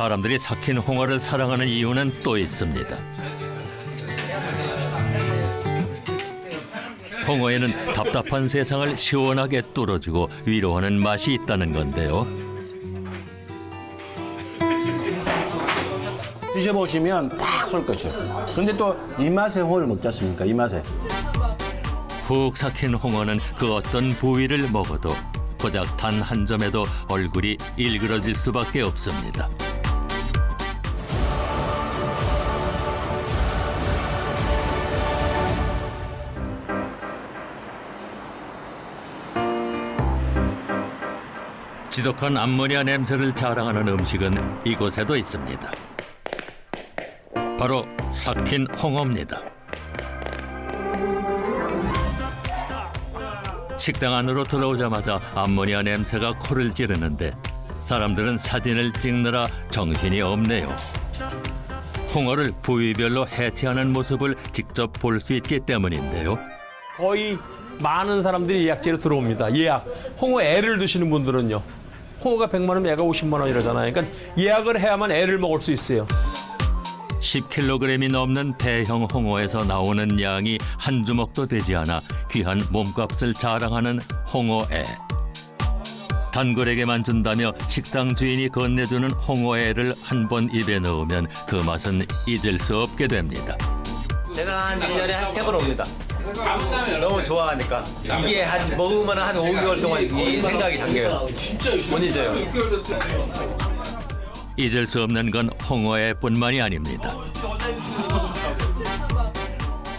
사람들이 삭힌 홍어를 사랑하는 이유는 또 있습니다. 홍어에는 답답한 세상을 시원하게 뚫어주고 위로하는 맛이 있다는 건데요. 드셔보시면 딱 쏠 것이에요. 근데 또 이 맛에 홍어를 먹지 않습니까? 이 맛에. 푹 삭힌 홍어는 그 어떤 부위를 먹어도 고작 단 한 점에도 얼굴이 일그러질 수밖에 없습니다. 지독한 암모니아 냄새를 자랑하는 음식은 이곳에도 있습니다. 바로 삭힌 홍어입니다. 식당 안으로 들어오자마자 암모니아 냄새가 코를 찌르는데 사람들은 사진을 찍느라 정신이 없네요. 홍어를 부위별로 해체하는 모습을 직접 볼 수 있기 때문인데요. 거의 많은 사람들이 예약제로 들어옵니다. 예약. 홍어 애를 드시는 분들은요. 홍어가 100만 원, 애가 50만 원 이러잖아요. 그러니까 예약을 해야만 애를 먹을 수 있어요. 10kg이 넘는 대형 홍어에서 나오는 양이 한 주먹도 되지 않아 귀한 몸값을 자랑하는 홍어애. 단골에게만 준다며 식당 주인이 건네주는 홍어애를 한 번 입에 넣으면 그 맛은 잊을 수 없게 됩니다. 제가 한 1년에 한 3번 옵니다. 너무 좋아하니까. 이게 먹으면 한 5개월 동안 이 생각이 잠겨요. 못 잊어요. 잊을 수 없는 건 홍어애뿐만이 아닙니다.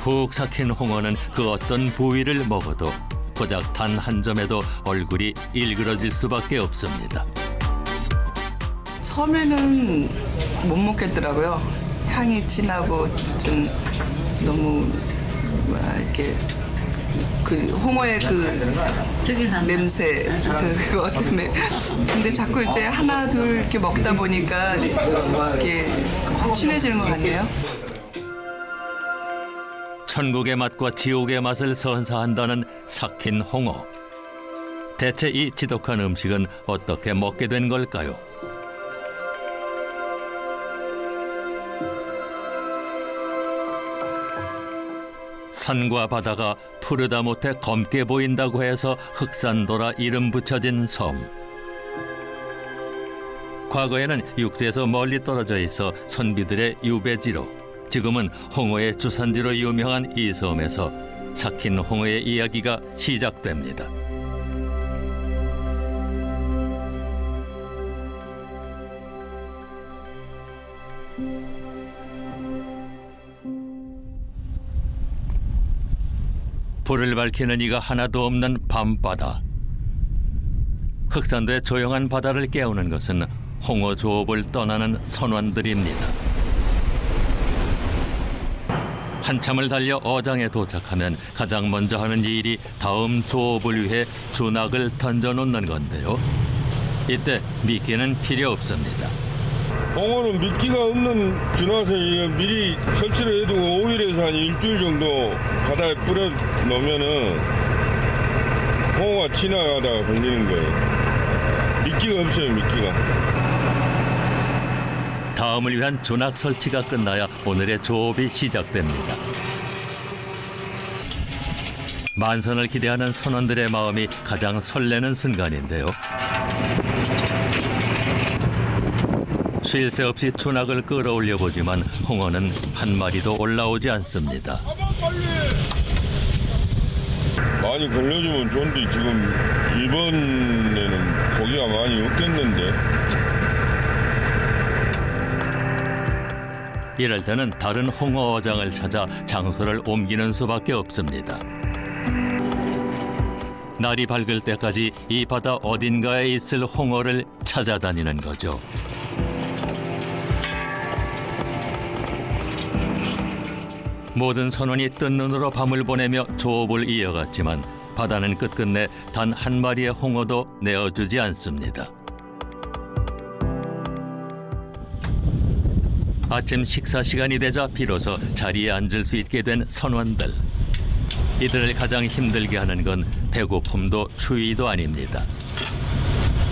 푹 삭힌 홍어는 그 어떤 부위를 먹어도 고작 단 한 점에도 얼굴이 일그러질 수밖에 없습니다. 처음에는 못 먹겠더라고요. 향이 진하고 좀 너무 이렇게 그 홍어의 그 냄새 그거 때문에. 근데 자꾸 이제 하나 둘 이렇게 먹다 보니까 이렇게 친해지는 것 같네요. 천국의 맛과 지옥의 맛을 선사한다는 삭힌 홍어. 대체 이 지독한 음식은 어떻게 먹게 된 걸까요? 산과 바다가 푸르다 못해 검게 보인다고 해서 흑산도라 이름 붙여진 섬. 과거에는 육지에서 멀리 떨어져 있어 선비들의 유배지로, 지금은 홍어의 주산지로 유명한 이 섬에서 삭힌 홍어의 이야기가 시작됩니다. 불을 밝히는 이가 하나도 없는 밤바다. 흑산도의 조용한 바다를 깨우는 것은 홍어 조업을 떠나는 선원들입니다. 한참을 달려 어장에 도착하면 가장 먼저 하는 일이 다음 조업을 위해 준학을 던져놓는 건데요. 이때 미끼는 필요 없습니다. 홍어는 미끼가 없는 준화선이 미리 설치를 해두고 5일에서 한 일주일 정도 바다에 뿌려 놓으면은 홍어가 지나가다가 걸리는 거예요. 미끼가 없어요, 미끼가. 다음을 위한 준학 설치가 끝나야 오늘의 조업이 시작됩니다. 만선을 기대하는 선원들의 마음이 가장 설레는 순간인데요. 쉴 새 없이 준학을 끌어올려 보지만 홍어는 한 마리도 올라오지 않습니다. 많이 걸려주면 좋은데 지금 이번에는 고기가 많이 없겠는데. 이럴 때는 다른 홍어 어장을 찾아 장소를 옮기는 수밖에 없습니다. 날이 밝을 때까지 이 바다 어딘가에 있을 홍어를 찾아다니는 거죠. 모든 선원이 뜬 눈으로 밤을 보내며 조업을 이어갔지만 바다는 끝끝내 단 한 마리의 홍어도 내어주지 않습니다. 아침 식사 시간이 되자 비로소 자리에 앉을 수 있게 된 선원들. 이들을 가장 힘들게 하는 건 배고픔도 추위도 아닙니다.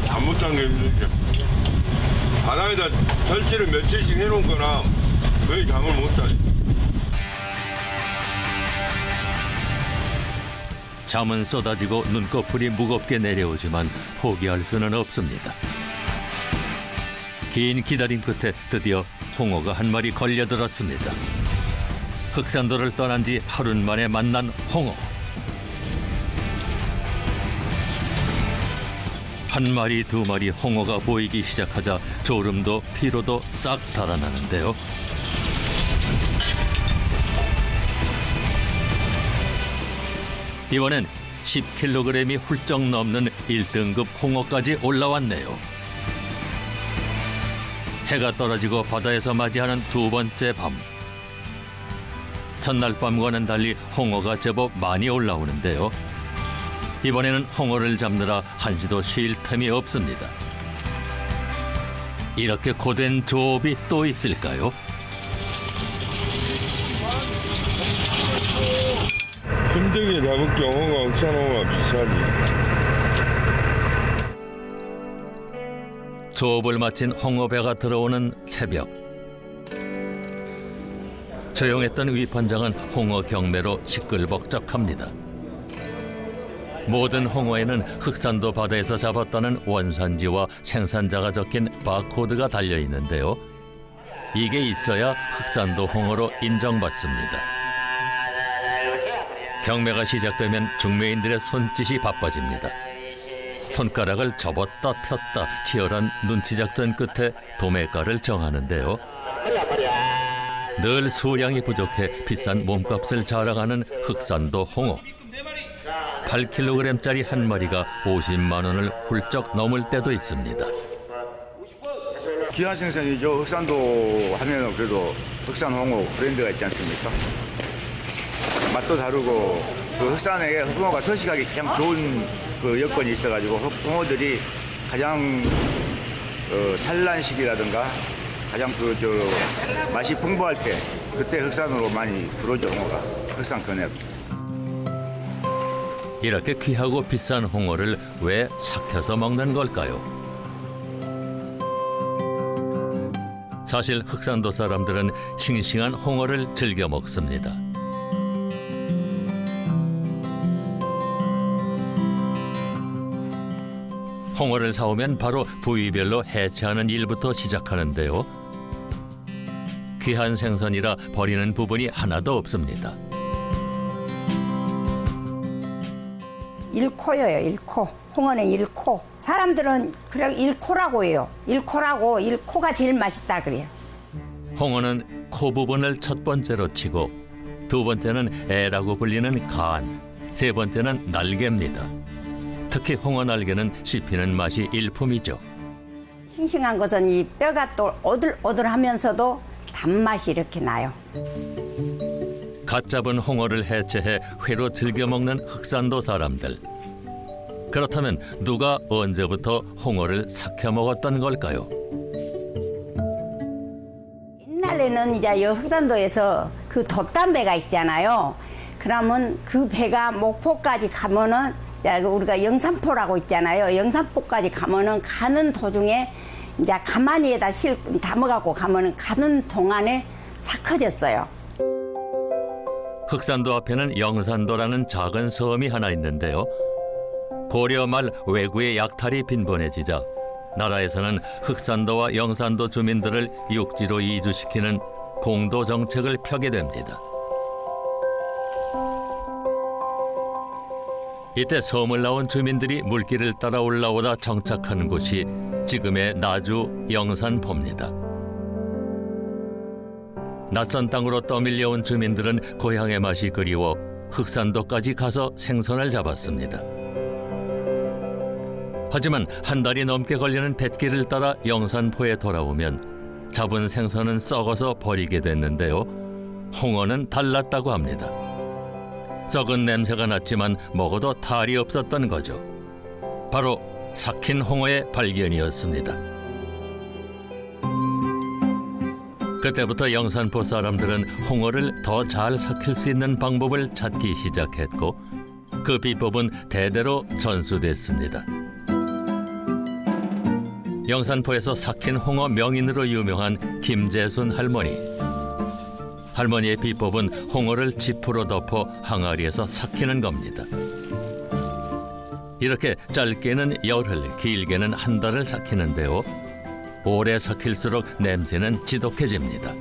안 못 잔 게 힘들죠. 바다에다 설치를 며칠씩 해놓은 거나 거의 잠을 못 자지. 잠은 쏟아지고 눈꺼풀이 무겁게 내려오지만 포기할 수는 없습니다. 긴 기다림 끝에 드디어 홍어가 한 마리 걸려들었습니다. 흑산도를 떠난 지 하루 만에 만난 홍어. 한 마리 두 마리 홍어가 보이기 시작하자 졸음도 피로도 싹 달아나는데요. 이번엔 10kg이 훌쩍 넘는 1등급 홍어까지 올라왔네요. 해가 떨어지고 바다에서 맞이하는 두 번째 밤. 첫날 밤과는 달리 홍어가 제법 많이 올라오는데요. 이번에는 홍어를 잡느라 한시도 쉴 틈이 없습니다. 이렇게 고된 조업이 또 있을까요? 힘들게 잡을 경우가 흑산홍어가 비싸지. 조업을 마친 홍어배가 들어오는 새벽. 조용했던 위판장은 홍어 경매로 시끌벅적합니다. 모든 홍어에는 흑산도 바다에서 잡았다는 원산지와 생산자가 적힌 바코드가 달려 있는데요. 이게 있어야 흑산도 홍어로 인정받습니다. 경매가 시작되면 중매인들의 손짓이 바빠집니다. 손가락을 접었다 폈다 치열한 눈치 작전 끝에 도매가를 정하는데요. 늘 수량이 부족해 비싼 몸값을 자랑하는 흑산도 홍어. 8kg짜리 한 마리가 50만 원을 훌쩍 넘을 때도 있습니다. 귀한 생선이죠. 흑산도 하면 그래도 흑산홍어 브랜드가 있지 않습니까? 맛도 다르고 그 흑산에 홍어가 서식하기 가장 좋은 그 여건이 있어가지고 홍어들이 가장 산란식이라든가 가장 맛이 풍부할 때 그때 흑산으로 많이 들어오죠. 홍어가 흑산 근해. 이렇게 귀하고 비싼 홍어를 왜 삭혀서 먹는 걸까요? 사실 흑산도 사람들은 싱싱한 홍어를 즐겨 먹습니다. 홍어를 사오면 바로 부위별로 해체하는 일부터 시작하는데요. 귀한 생선이라 버리는 부분이 하나도 없습니다. 1코예요, 1코. 홍어는 1코. 사람들은 그냥 1코라고 해요. 1코라고 1코가 제일 맛있다 그래요. 홍어는 코 부분을 첫 번째로 치고 두 번째는 애라고 불리는 간, 세 번째는 날개입니다. 특히 홍어 날개는 씹히는 맛이 일품이죠. 싱싱한 것은 이 뼈가 또 오들오들하면서도 단맛이 이렇게 나요. 갓 잡은 홍어를 해체해 회로 즐겨 먹는 흑산도 사람들. 그렇다면 누가 언제부터 홍어를 삭혀 먹었던 걸까요? 옛날에는 이제 여 흑산도에서 그 돛담배가 있잖아요. 그러면 그 배가 목포까지 가면은 우리가 영산포라고 있잖아요. 영산포까지 가면은 가는 도중에 이제 가마니에다 담아갖고 가면은 가는 동안에 삭혀졌어요. 흑산도 앞에는 영산도라는 작은 섬이 하나 있는데요. 고려 말 왜구의 약탈이 빈번해지자 나라에서는 흑산도와 영산도 주민들을 육지로 이주시키는 공도 정책을 펴게 됩니다. 이때 섬을 나온 주민들이 물길을 따라 올라오다 정착한 곳이 지금의 나주 영산포입니다. 낯선 땅으로 떠밀려온 주민들은 고향의 맛이 그리워 흑산도까지 가서 생선을 잡았습니다. 하지만 한 달이 넘게 걸리는 뱃길을 따라 영산포에 돌아오면 잡은 생선은 썩어서 버리게 됐는데요. 홍어는 달랐다고 합니다. 썩은 냄새가 났지만 먹어도 탈이 없었던 거죠. 바로 삭힌 홍어의 발견이었습니다. 그때부터 영산포 사람들은 홍어를 더 잘 삭힐 수 있는 방법을 찾기 시작했고 그 비법은 대대로 전수됐습니다. 영산포에서 삭힌 홍어 명인으로 유명한 김재순 할머니. 할머니의 비법은 홍어를 지프로 덮어 항아리에서 삭히는 겁니다. 이렇게 짧게는 열흘, 길게는 한 달을 삭히는데요. 오래 삭힐수록 냄새는 지독해집니다.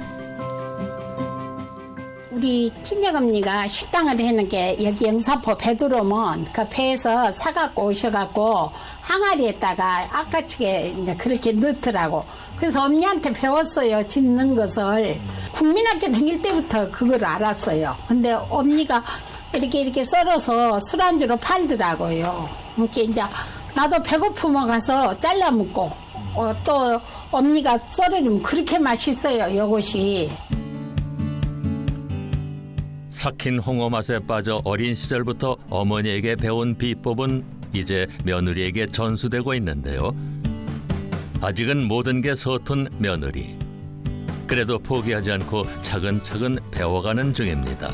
우리 친정언니가 식당을 해는 게 여기 영산포 배 들어오면 그 배에서 사갖고 오셔갖고 항아리에다가 아까치게 이제 그렇게 넣더라고. 그래서 언니한테 배웠어요. 짚는 것을. 국민학교 다닐 때부터 그걸 알았어요. 근데 언니가 이렇게 썰어서 술안주로 팔더라고요. 이렇게 이제 나도 배고프면 가서 잘라 먹고 또 언니가 썰어주면 그렇게 맛있어요. 요것이. 삭힌 홍어 맛에 빠져 어린 시절부터 어머니에게 배운 비법은 이제 며느리에게 전수되고 있는데요. 아직은 모든 게 서툰 며느리. 그래도 포기하지 않고 차근차근 배워가는 중입니다.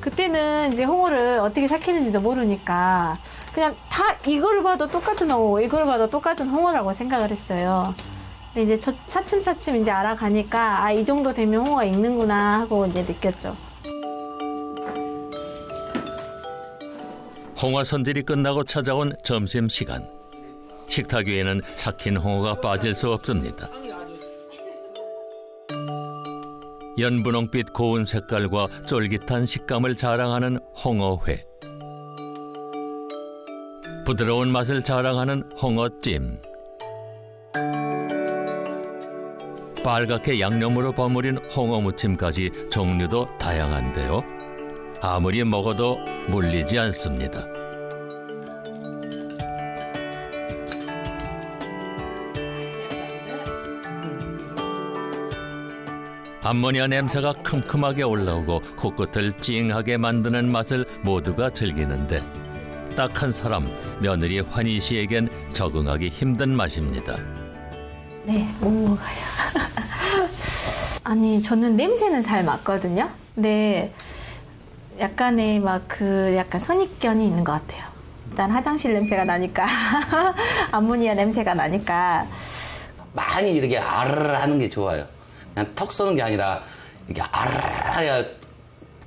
그때는 이제 홍어를 어떻게 삭히는지도 모르니까 그냥 다 이걸 봐도 똑같은 홍어, 이걸 봐도 똑같은 홍어라고 생각을 했어요. 근데 이제 차츰차츰 이제 알아가니까 아, 이 정도 되면 홍어가 익는구나 하고 이제 느꼈죠. 홍어 손질이 끝나고 찾아온 점심시간. 식탁 위에는 삭힌 홍어가 빠질 수 없습니다. 연분홍빛 고운 색깔과 쫄깃한 식감을 자랑하는 홍어회. 부드러운 맛을 자랑하는 홍어찜. 빨갛게 양념으로 버무린 홍어무침까지 종류도 다양한데요. 아무리 먹어도 물리지 않습니다. 암모니아 냄새가 큼큼하게 올라오고 코끝을 찡하게 만드는 맛을 모두가 즐기는데 딱 한 사람, 며느리 환희 씨에겐 적응하기 힘든 맛입니다. 네, 못 먹어요. 아니, 저는 냄새는 잘 맡거든요. 근데 약간의 약간 선입견이 있는 것 같아요. 일단 화장실 냄새가 나니까, 암모니아 냄새가 나니까. 많이 이렇게 아르르 하는 게 좋아요. 그냥 턱 쏘는 게 아니라 이렇게 아르르 해야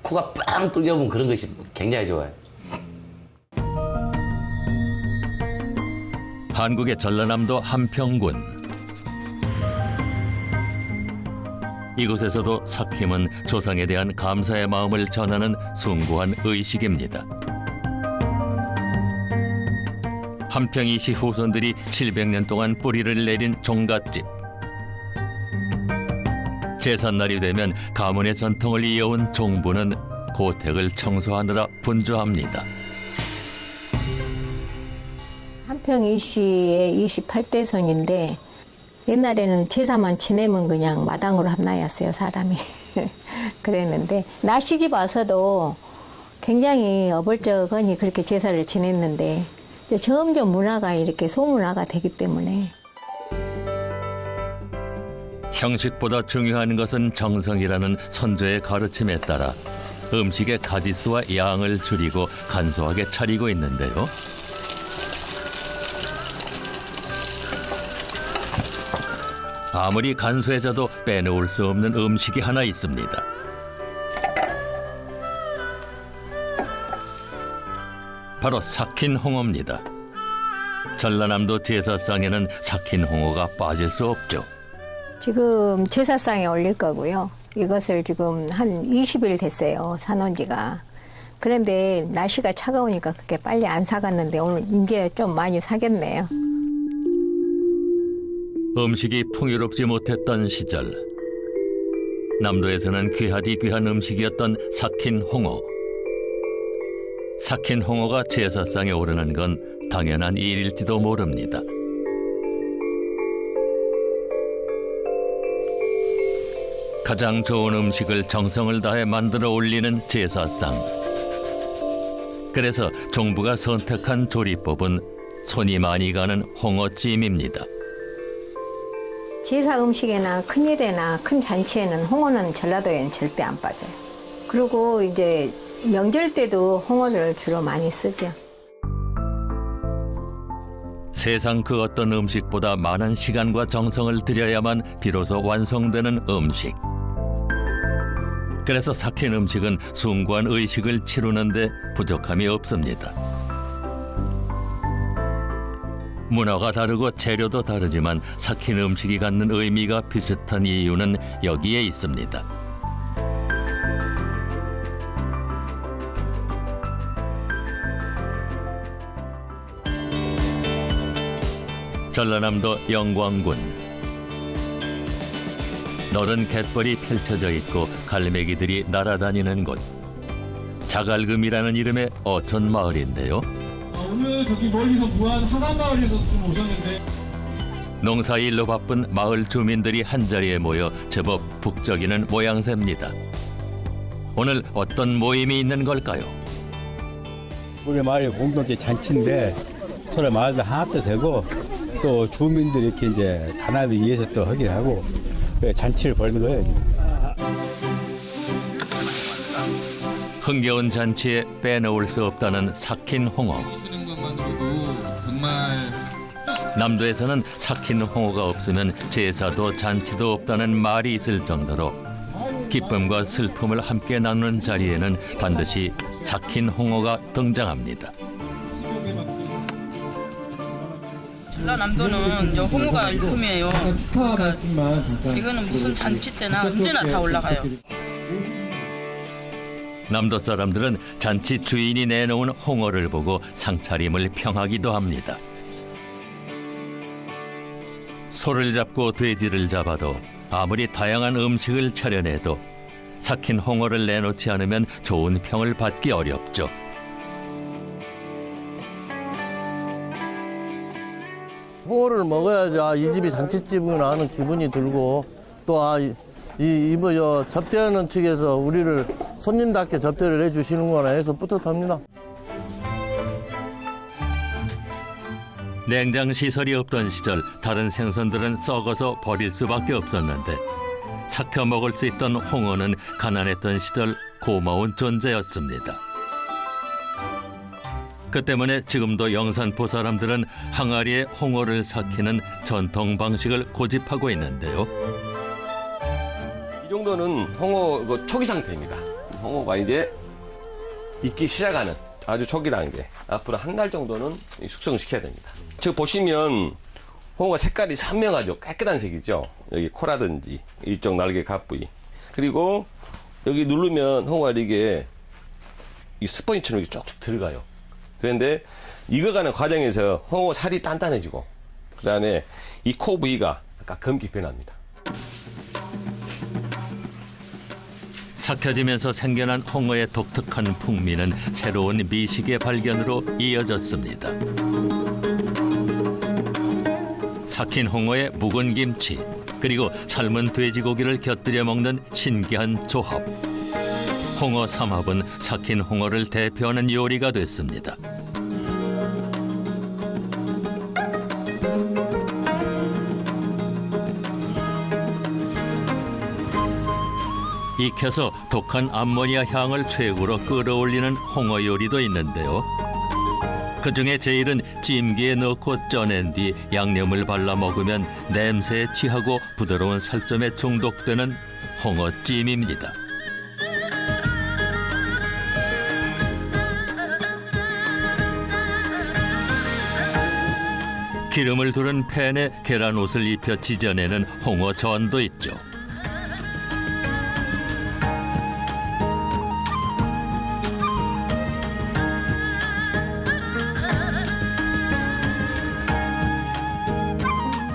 코가 빵 뚫려보면 그런 것이 굉장히 좋아요. 한국의 전라남도 함평군. 이곳에서도 삭힘은 조상에 대한 감사의 마음을 전하는 숭고한 의식입니다. 함평이 시 후손들이 700년 동안 뿌리를 내린 종갓집. 제삿날이 되면 가문의 전통을 이어온 종부는 고택을 청소하느라 분주합니다. 함평 이씨의 28대손인데 옛날에는 제사만 지내면 그냥 마당으로 함나였어요, 사람이. 그랬는데 나시집 와서도 굉장히 어벌쩍하니 그렇게 제사를 지냈는데 점점 문화가 이렇게 소문화가 되기 때문에 형식보다 중요한 것은 정성이라는 선조의 가르침에 따라 음식의 가짓수와 양을 줄이고 간소하게 차리고 있는데요. 아무리 간소해져도 빼놓을 수 없는 음식이 하나 있습니다. 바로 삭힌 홍어입니다. 전라남도 제사상에는 삭힌 홍어가 빠질 수 없죠. 지금 제사상에 올릴 거고요. 이것을 지금 한 20일 됐어요, 사놓은 지가. 그런데 날씨가 차가우니까 그렇게 빨리 안 사갔는데 오늘 이제 좀 많이 사겠네요. 음식이 풍요롭지 못했던 시절. 남도에서는 귀하디 귀한 음식이었던 삭힌 홍어. 삭힌 홍어가 제사상에 오르는 건 당연한 일일지도 모릅니다. 가장 좋은 음식을 정성을 다해 만들어 올리는 제사상. 그래서 종부가 선택한 조리법은 손이 많이 가는 홍어찜입니다. 제사 음식에나 큰일에나 큰 잔치에는 홍어는 전라도에는 절대 안 빠져요. 그리고 이제 명절 때도 홍어를 주로 많이 쓰죠. 세상 그 어떤 음식보다 많은 시간과 정성을 들여야만 비로소 완성되는 음식. 그래서 삭힌 음식은 숭고한 의식을 치르는데 부족함이 없습니다. 문화가 다르고 재료도 다르지만 삭힌 음식이 갖는 의미가 비슷한 이유는 여기에 있습니다. 전라남도 영광군. 너른 갯벌이 펼쳐져 있고 갈매기들이 날아다니는 곳. 자갈금이라는 이름의 어촌 마을인데요. 오늘 저기 멀리서 구한 하간마을에서 좀 오셨는데 농사일로 바쁜 마을 주민들이 한자리에 모여 제법 북적이는 모양새입니다. 오늘 어떤 모임이 있는 걸까요? 우리 마을의 공동체 잔치인데 서로 마을도 하나도 되고 또 주민들이 이렇게 이제 단합을 위해서 또 하게 하고 잔치를 벌는 거예요. 흥겨운 잔치에 빼놓을 수 없다는 삭힌 홍어. 남도에서는 삭힌 홍어가 없으면 제사도 잔치도 없다는 말이 있을 정도로 기쁨과 슬픔을 함께 나누는 자리에는 반드시 삭힌 홍어가 등장합니다. 전라남도는 홍어가 일품이에요. 그러니까 이거는 무슨 잔치 때나 언제나 다 올라가요. 남도 사람들은 잔치 주인이 내놓은 홍어를 보고 상차림을 평하기도 합니다. 소를 잡고 돼지를 잡아도 아무리 다양한 음식을 차려내도 삭힌 홍어를 내놓지 않으면 좋은 평을 받기 어렵죠. 홍어를 먹어야지 이 집이 잔치집이구나 하는 기분이 들고 또 접대하는 측에서 우리를 손님답게 접대를 해주시는구나 해서 뿌듯합니다. 냉장 시설이 없던 시절 다른 생선들은 썩어서 버릴 수밖에 없었는데 삭혀 먹을 수 있던 홍어는 가난했던 시절 고마운 존재였습니다. 그 때문에 지금도 영산포 사람들은 항아리에 홍어를 삭히는 전통 방식을 고집하고 있는데요. 이 정도는 홍어 초기 상태입니다. 홍어가 이제 익기 시작하는 아주 초기 단계. 앞으로 한 달 정도는 숙성시켜야 됩니다. 지금 보시면 홍어가 색깔이 선명하죠. 깨끗한 색이죠. 여기 코라든지 이쪽 날개 갓부위. 그리고 여기 누르면 홍어가 이게 이 스펀지처럼 이렇게 쭉쭉 들어가요. 그런데 익어가는 과정에서 홍어 살이 단단해지고 그 다음에 이 코 부위가 약간 검게 변합니다. 삭혀지면서 생겨난 홍어의 독특한 풍미는 새로운 미식의 발견으로 이어졌습니다. 삭힌 홍어에 묵은 김치, 그리고 삶은 돼지고기를 곁들여 먹는 신기한 조합. 홍어 삼합은 삭힌 홍어를 대표하는 요리가 됐습니다. 익혀서 독한 암모니아 향을 최고로 끌어올리는 홍어 요리도 있는데요. 그중에 제일은 찜기에 넣고 쪄낸 뒤 양념을 발라 먹으면 냄새에 취하고 부드러운 살점에 중독되는 홍어찜입니다. 기름을 두른 팬에 계란옷을 입혀 지져내는 홍어전도 있죠.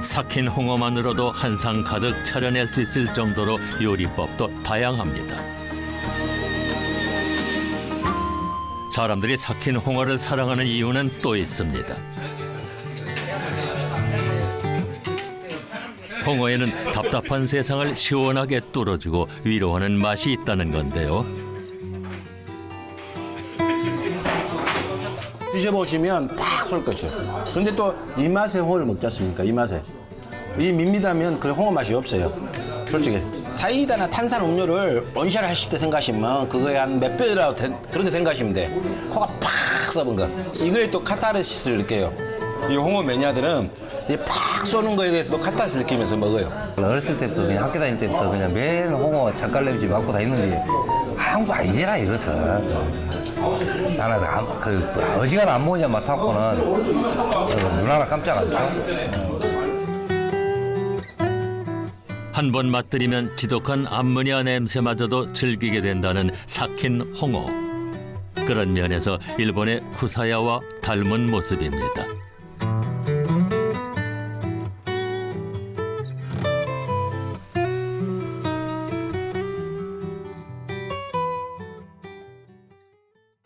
삭힌 홍어만으로도 한 상 가득 차려낼 수 있을 정도로 요리법도 다양합니다. 사람들이 삭힌 홍어를 사랑하는 이유는 또 있습니다. 홍어에는 답답한 세상을 시원하게 뚫어주고 위로하는 맛이 있다는 건데요. 드셔보시면 팍 쏠 것이죠. 근데 또 이 맛에 홍어를 먹지 않습니까? 이 맛에. 이 밋밋하면 그 홍어 맛이 없어요. 솔직히. 사이다나 탄산 음료를 원샷 하실 때 생각하시면 그거에 한 몇 배라도 그렇게 생각하시면 돼. 코가 팍 썩은 거. 이거에 또 카타르시스를 느껴요. 이 홍어 매니아들은 이 팍 쏘는 거에 대해서도 카타르시스 느끼면서 먹어요. 어렸을 때부터 그냥 학교 다닐 때부터 그냥 매일 홍어 젓갈냄집 맡고 다니는데 한국 아니지라 이것은. 나는 어지간한 안 먹은 자 맡았고는 누나나 깜짝 않죠. 한 번 맛들이면 지독한 암모니아 냄새마저도 즐기게 된다는 삭힌 홍어. 그런 면에서 일본의 쿠사야와 닮은 모습입니다.